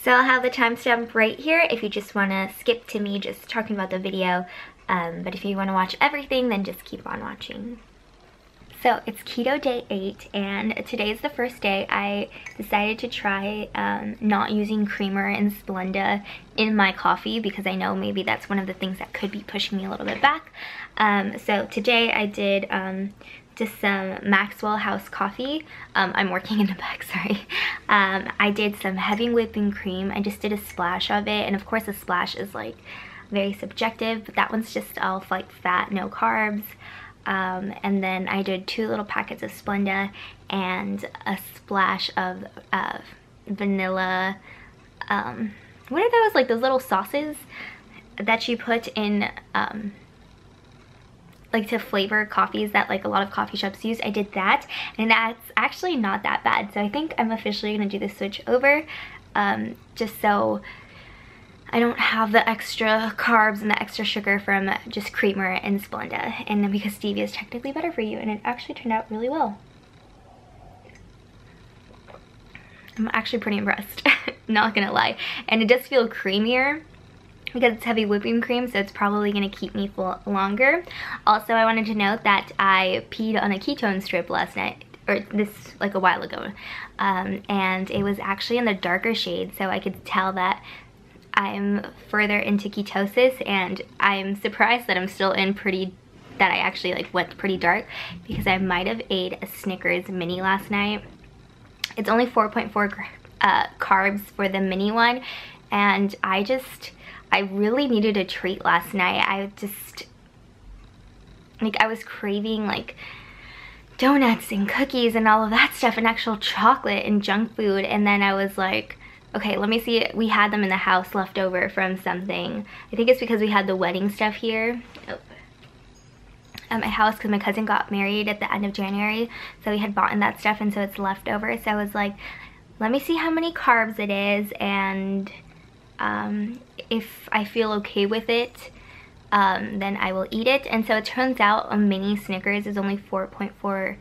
So I'll have the timestamp right here if you just want to skip to me just talking about the video. But if you want to watch everything, then just keep on watching. So it's keto day 8, and today is the first day I decided to try not using creamer and Splenda in my coffee, because I know maybe that's one of the things that could be pushing me a little bit back. So today I did just some Maxwell House coffee. I'm working in the back, sorry. I did some heavy whipping cream. I just did a splash of it, and of course a splash is like very subjective, but that one's just all like fat, no carbs. And then I did 2 little packets of Splenda and a splash of vanilla, what are those, like those little sauces that you put in like to flavor coffees that like a lot of coffee shops use. I did that, and that's actually not that bad. So I think I'm officially gonna do the switch over, just so I don't have the extra carbs and the extra sugar from just creamer and Splenda, and then because stevia is technically better for you, and it actually turned out really well. I'm actually pretty impressed, not gonna lie. And it does feel creamier because it's heavy whipping cream, so it's probably gonna keep me full longer. Also, I wanted to note that I peed on a ketone strip last night, or this like a while ago, and it was actually in the darker shade, so I could tell that I'm further into ketosis, and I'm surprised that I'm still in that I actually like went pretty dark, because I might have ate a Snickers mini last night. It's only 4.4 carbs for the mini one, and I really needed a treat last night. I was craving like donuts and cookies and all of that stuff, and actual chocolate and junk food, and then I was like, okay, let me see. We had them in the house left over from something. I think it's because we had the wedding stuff here at my house, because my cousin got married at the end of January, so we had bought in that stuff, and so it's left over. So I was like, let me see how many carbs it is, and if I feel okay with it, then I will eat it. And so it turns out a mini Snickers is only 4.4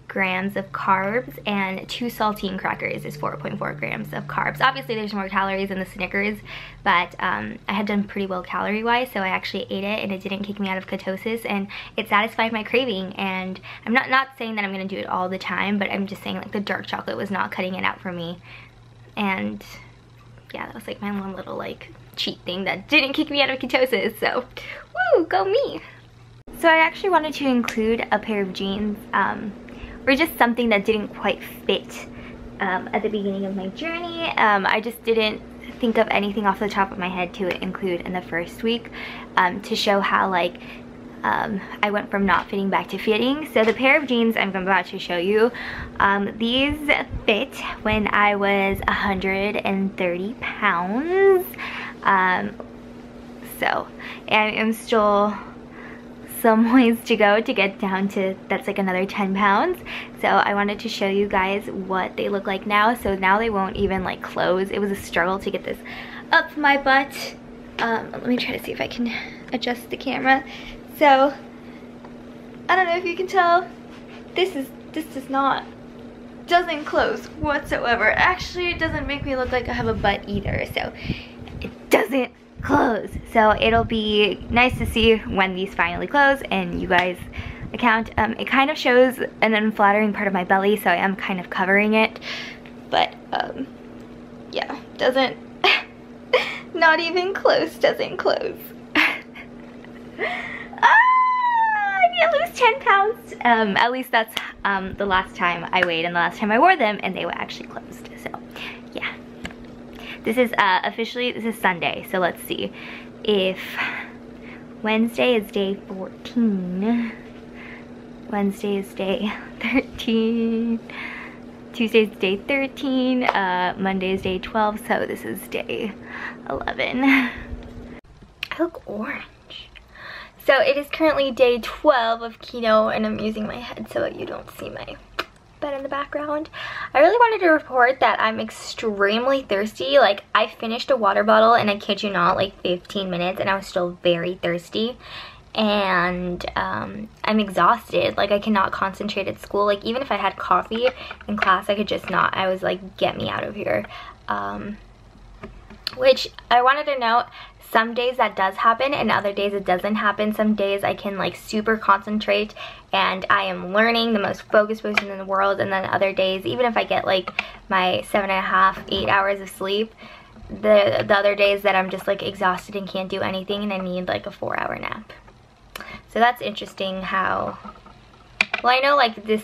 grams of carbs, and 2 saltine crackers is 4.4 grams of carbs. Obviously there's more calories in the Snickers, but I had done pretty well calorie wise, so I actually ate it, and it didn't kick me out of ketosis, and it satisfied my craving. And I'm not saying that I'm gonna do it all the time, but I'm just saying like the dark chocolate was not cutting it out for me. And yeah, that was like my one little like cheat thing that didn't kick me out of ketosis, so woo, go me. So I actually wanted to include a pair of jeans, or just something that didn't quite fit at the beginning of my journey. I just didn't think of anything off the top of my head to include in the first week, to show how like I went from not fitting back to fitting. So the pair of jeans I'm about to show you, these fit when I was 130 pounds. So I am still some ways to go to get down to, that's like another 10 pounds. So I wanted to show you guys what they look like now. So now they won't even like close. It was a struggle to get this up my butt. Let me try to see if I can adjust the camera. So I don't know if you can tell, this doesn't close whatsoever. Actually, it doesn't make me look like I have a butt either, so it doesn't close. So it'll be nice to see when these finally close and you guys account. It kind of shows an unflattering part of my belly, so I am kind of covering it, but yeah, doesn't not even close, doesn't close. I need to lose 10 pounds. At least that's the last time I weighed and the last time I wore them, and they were actually closed. So yeah, this is officially, this is Sunday, so let's see if Wednesday is day 14, Wednesday is day 13, Tuesday is day 13, Monday is day 12, so this is day 11. I look orange. So it is currently day 12 of keto, and I'm using my head so you don't see my bed in the background. I really wanted to report that I'm extremely thirsty. Like, I finished a water bottle, and I kid you not, like 15 minutes, and I was still very thirsty. And I'm exhausted. Like, I cannot concentrate at school. Like, even if I had coffee in class, I could just not. I was like, get me out of here. which I wanted to note, some days that does happen and other days it doesn't happen. Some days I can like super concentrate and I am learning, the most focused person in the world, and then other days, even if I get like my 7.5, 8 hours of sleep, the other days that I'm just like exhausted and can't do anything and I need like a 4-hour nap. So that's interesting how, well, I know like this,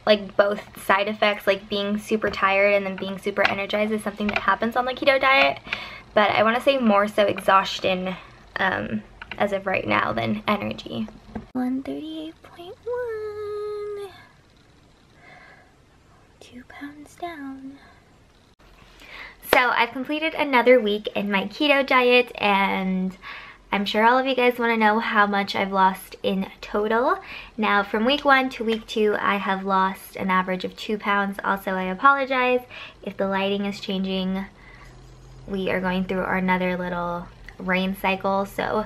like both side effects, like being super tired and then being super energized is something that happens on the keto diet, but I want to say more so exhaustion as of right now than energy. 138.1, 2 pounds down. So I've completed another week in my keto diet, and I'm sure all of you guys want to know how much I've lost in total. Now from week 1 to week 2, I have lost an average of 2 pounds. Also, I apologize if the lighting is changing. We are going through another little rain cycle, so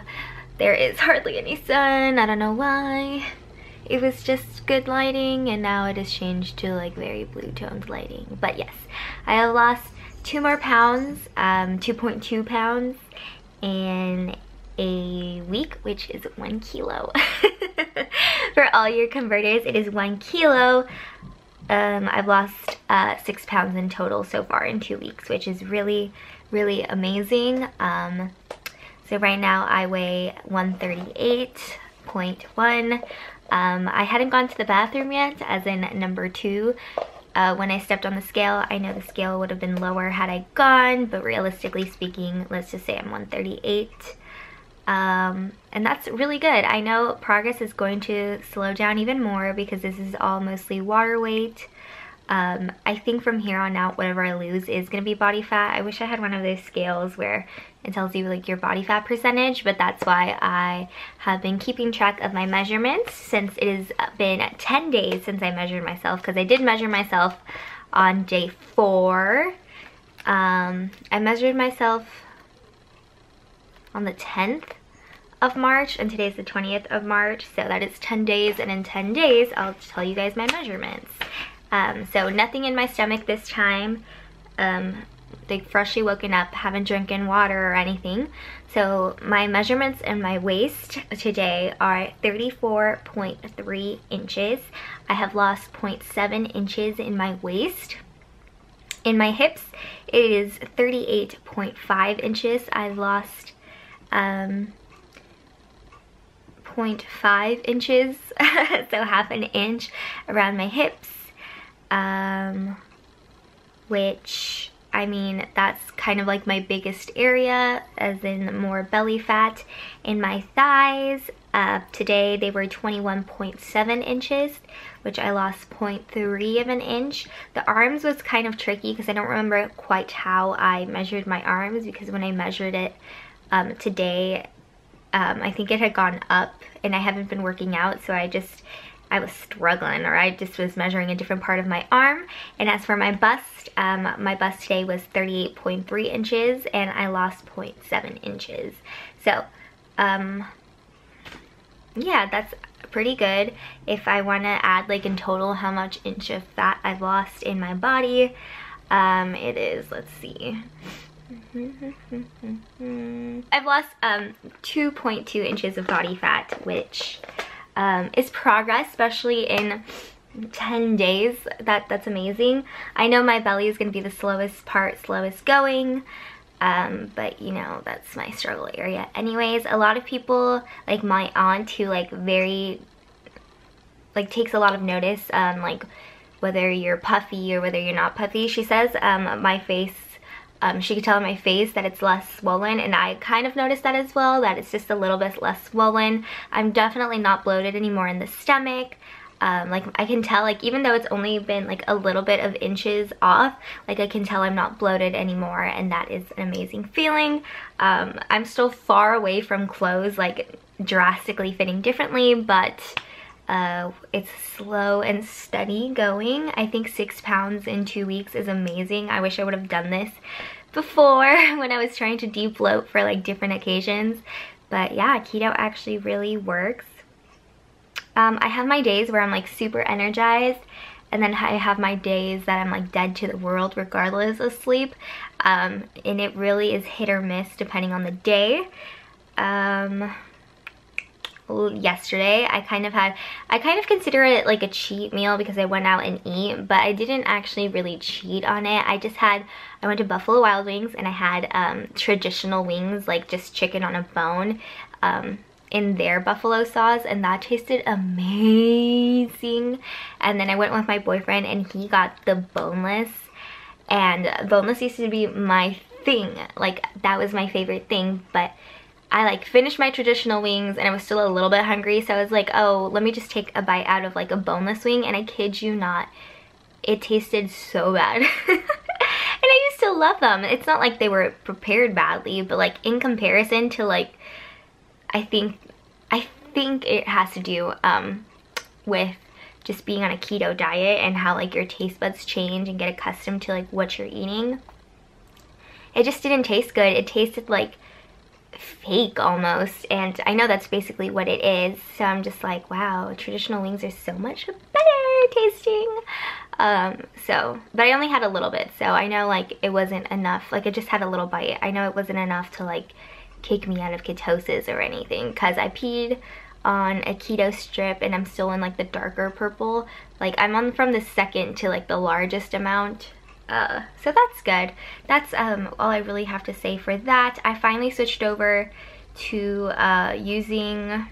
there is hardly any sun. I don't know why. It was just good lighting and now it has changed to like very blue toned lighting. But yes, I have lost 2 more pounds, 2.2 pounds in a week, which is 1 kilo. For all your converters, it is 1 kilo. I've lost 6 pounds in total so far in 2 weeks, which is really, really amazing. So right now I weigh 138.1. I hadn't gone to the bathroom yet, as in number 2. When I stepped on the scale, I know the scale would have been lower had I gone, but realistically speaking, let's just say I'm 138. And that's really good. I know progress is going to slow down even more because this is all mostly water weight. I think from here on out, whatever I lose is going to be body fat. I wish I had one of those scales where it tells you like your body fat percentage, but that's why I have been keeping track of my measurements since it has been 10 days since I measured myself, because I did measure myself on day 4. I measured myself on the 10th of March and today's the 20th of March, so that is 10 days, and in 10 days I'll tell you guys my measurements. So nothing in my stomach this time. Like freshly woken up, haven't drinking water or anything. So my measurements in my waist today are 34.3 inches. I have lost 0.7 inches in my waist. In my hips, it is 38.5 inches. I've lost 0.5 inches, so half an inch around my hips. Which, I mean, that's kind of like my biggest area, as in more belly fat. In my thighs, today they were 21.7 inches, which I lost 0.3 of an inch. The arms was kind of tricky because I don't remember quite how I measured my arms, because when I measured it today, I think it had gone up and I haven't been working out, so I was struggling, or I just was measuring a different part of my arm. And as for my bust today was 38.3 inches and I lost 0.7 inches. So, yeah, that's pretty good. If I want to add like in total how much inch of fat I've lost in my body, it is, let's see. I've lost 2.2 inches of body fat, which is progress, especially in 10 days. That's amazing. I know my belly is going to be the slowest going, but you know, that's my struggle area anyways. A lot of people, like my aunt, who like takes a lot of notice on like whether you're puffy or whether you're not puffy, she says my face, she could tell in my face that it's less swollen, and I kind of noticed that as well, that it's just a little bit less swollen. I'm definitely not bloated anymore in the stomach. Like I can tell, like even though it's only been like a little bit of inches off, like I can tell I'm not bloated anymore, and that is an amazing feeling. I'm still far away from clothes like drastically fitting differently, but it's slow and steady going. I think 6 pounds in 2 weeks is amazing. I wish I would have done this before when I was trying to de-bloat for like different occasions. But yeah, keto actually really works. I have my days where I'm like super energized, and then I have my days that I'm like dead to the world regardless of sleep, and it really is hit or miss depending on the day. Yesterday I kind of consider it like a cheat meal because I went out and eat, but I didn't actually really cheat on it. I went to Buffalo Wild Wings and I had traditional wings, like just chicken on a bone, in their buffalo sauce, and that tasted amazing. And then I went with my boyfriend and he got the boneless, and boneless used to be my thing, like that was my favorite thing, but I like finished my traditional wings and I was still a little bit hungry, so I was like, oh, let me just take a bite out of like a boneless wing, and I kid you not, it tasted so bad. And I used to love them. It's not like they were prepared badly, but like in comparison to like, I think it has to do with just being on a keto diet and how like your taste buds change and get accustomed to like what you're eating. It just didn't taste good. It tasted like fake almost, and I know that's basically what it is, so I'm just like, wow, traditional wings are so much better tasting. But I only had a little bit, so I know like it wasn't enough. Like I just had a little bite. I know it wasn't enough to like kick me out of ketosis or anything, because I peed on a keto strip and I'm still in like the darker purple. Like I'm on from the second to like the largest amount. So that's good. That's all I really have to say for that. I finally switched over to using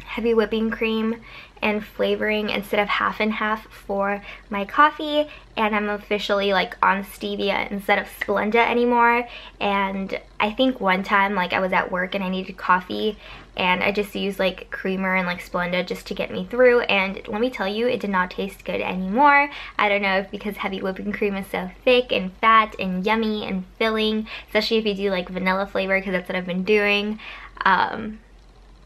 heavy whipping cream and flavoring instead of half and half for my coffee, and I'm officially like on stevia instead of Splenda anymore. And I think one time like I was at work and I needed coffee and I just used like creamer and like Splenda just to get me through, and let me tell you, it did not taste good anymore. I don't know if because heavy whipping cream is so thick and fat and yummy and filling, especially if you do like vanilla flavor, because that's what I've been doing.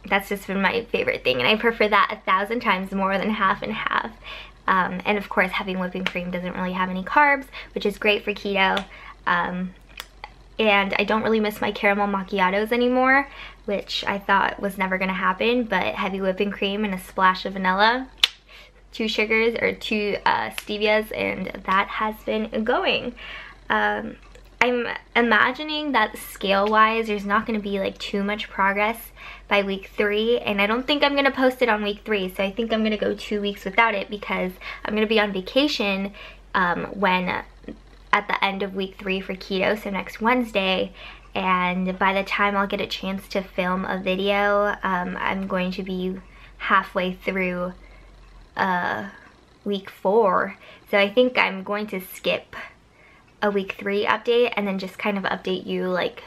That's just been my favorite thing, and I prefer that 1,000 times more than half and half. And of course, having whipping cream doesn't really have any carbs, which is great for keto. And I don't really miss my caramel macchiatos anymore, which I thought was never gonna happen, but heavy whipping cream and a splash of vanilla, 2 sugars or 2 stevias, and that has been going. I'm imagining that scale-wise, there's not going to be like too much progress by week 3, and I don't think I'm going to post it on week 3, so I think I'm going to go 2 weeks without it because I'm going to be on vacation when at the end of week 3 for keto, so next Wednesday, and by the time I'll get a chance to film a video, I'm going to be halfway through week 4, so I think I'm going to skip a week 3 update and then just kind of update you like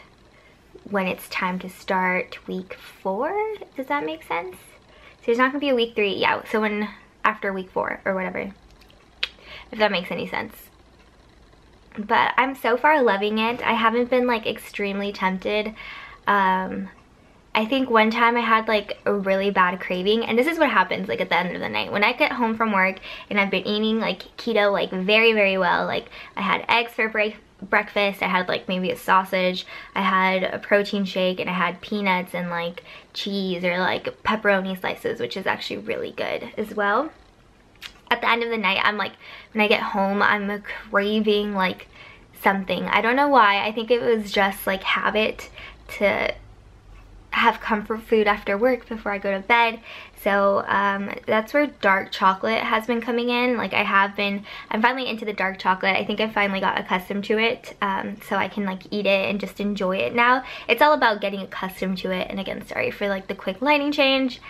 when it's time to start week 4. Does that make sense? So there's not gonna be a week 3, yeah, so when after week 4 or whatever, if that makes any sense. But I'm so far loving it. I haven't been like extremely tempted. I think one time I had like a really bad craving, and this is what happens like at the end of the night. When I get home from work and I've been eating like keto like very, very well, like I had eggs for breakfast, I had like maybe a sausage, I had a protein shake, and I had peanuts and like cheese or like pepperoni slices, which is actually really good as well. At the end of the night, I'm like, when I get home, I'm craving like something. I don't know why. I think it was just like habit to have comfort food after work before I go to bed. So that's where dark chocolate has been coming in. Like I'm finally into the dark chocolate. I think I finally got accustomed to it, so I can like eat it and just enjoy it now. It's all about getting accustomed to it. And again, sorry for like the quick lighting change.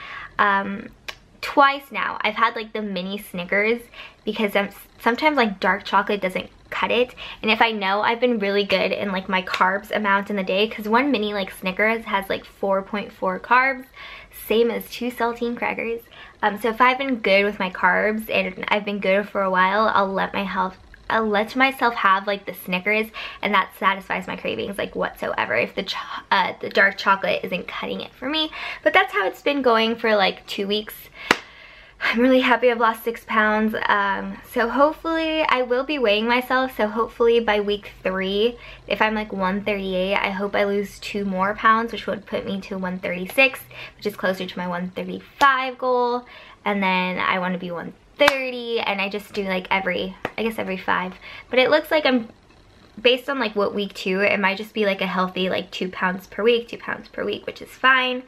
Twice now I've had like the mini Snickers because sometimes like dark chocolate doesn't cut it, and if I know I've been really good in like my carbs amount in the day, because one mini like Snickers has like 4.4 carbs, same as 2 saltine crackers. So if I've been good with my carbs and I've been good for a while, I'll let myself have like the Snickers, and that satisfies my cravings like whatsoever if the dark chocolate isn't cutting it for me. But that's how it's been going for like 2 weeks. I'm really happy I've lost 6 pounds. So hopefully I will be weighing myself, so hopefully by week 3, if I'm like 138, I hope I lose 2 more pounds, which would put me to 136, which is closer to my 135 goal. And then I want to be 30, and I just do like I guess every 5. But it looks like I'm, based on like what week 2, it might just be like a healthy like 2 pounds per week, 2 pounds per week, which is fine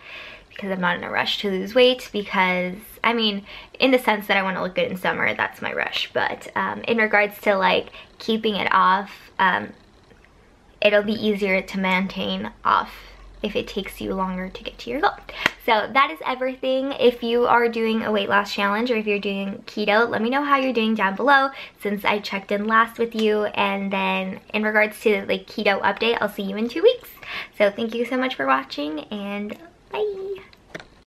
because I'm not in a rush to lose weight, because I mean, in the sense that I want to look good in summer, that's my rush. But in regards to like keeping it off, it'll be easier to maintain off if it takes you longer to get to your goal. So that is everything. If you are doing a weight loss challenge, or if you're doing keto, let me know how you're doing down below, since I checked in last with you. And then in regards to the keto update, I'll see you in 2 weeks. So thank you so much for watching, and bye.